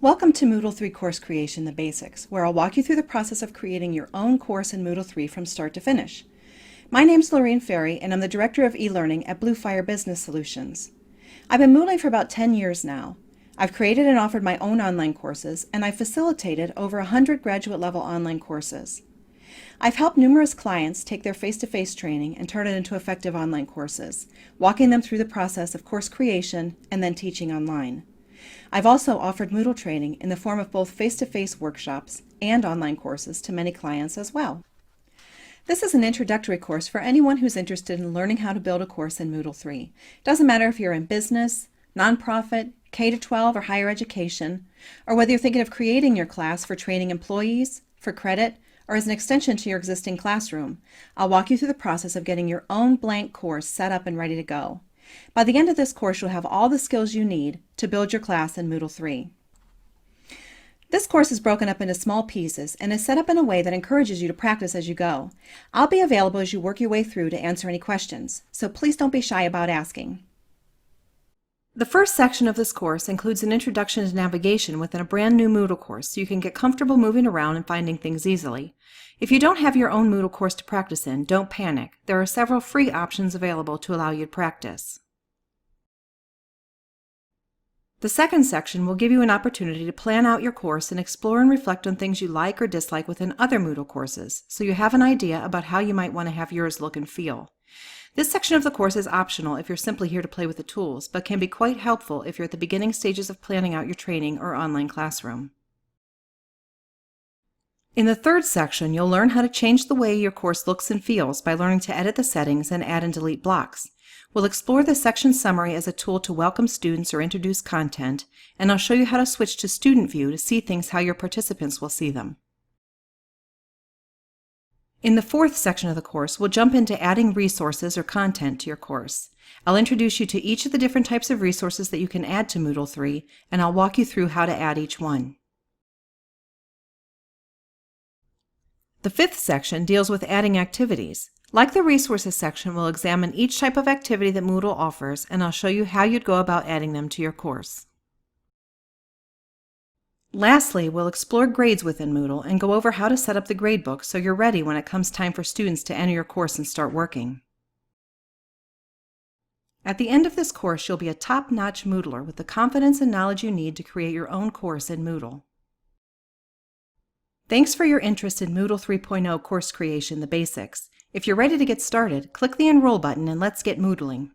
Welcome to Moodle 3 Course Creation, the Basics, where I'll walk you through the process of creating your own course in Moodle 3 from start to finish. My name's Lorraine Ferry, and I'm the Director of e-learning at Blue Fire Business Solutions. I've been Moodling for about 10 years now. I've created and offered my own online courses, and I've facilitated over 100 graduate-level online courses. I've helped numerous clients take their face-to-face training and turn it into effective online courses, walking them through the process of course creation and then teaching online. I've also offered Moodle training in the form of both face-to-face workshops and online courses to many clients as well. This is an introductory course for anyone who's interested in learning how to build a course in Moodle 3. It doesn't matter if you're in business, nonprofit, K-12 or higher education, or whether you're thinking of creating your class for training employees, for credit, or as an extension to your existing classroom. I'll walk you through the process of getting your own blank course set up and ready to go. By the end of this course, you'll have all the skills you need to build your class in Moodle 3. This course is broken up into small pieces and is set up in a way that encourages you to practice as you go. I'll be available as you work your way through to answer any questions, so please don't be shy about asking. The first section of this course includes an introduction to navigation within a brand new Moodle course so you can get comfortable moving around and finding things easily. If you don't have your own Moodle course to practice in, don't panic. There are several free options available to allow you to practice. The second section will give you an opportunity to plan out your course and explore and reflect on things you like or dislike within other Moodle courses, so you have an idea about how you might want to have yours look and feel. This section of the course is optional if you're simply here to play with the tools, but can be quite helpful if you're at the beginning stages of planning out your training or online classroom. In the third section, you'll learn how to change the way your course looks and feels by learning to edit the settings and add and delete blocks. We'll explore the section summary as a tool to welcome students or introduce content, and I'll show you how to switch to student view to see things how your participants will see them. In the fourth section of the course, we'll jump into adding resources or content to your course. I'll introduce you to each of the different types of resources that you can add to Moodle 3, and I'll walk you through how to add each one. The fifth section deals with adding activities. Like the resources section, we'll examine each type of activity that Moodle offers, and I'll show you how you'd go about adding them to your course. Lastly, we'll explore grades within Moodle and go over how to set up the gradebook so you're ready when it comes time for students to enter your course and start working. At the end of this course, you'll be a top-notch Moodler with the confidence and knowledge you need to create your own course in Moodle. Thanks for your interest in Moodle 3.0 Course Creation, the Basics. If you're ready to get started, click the Enroll button and let's get Moodling.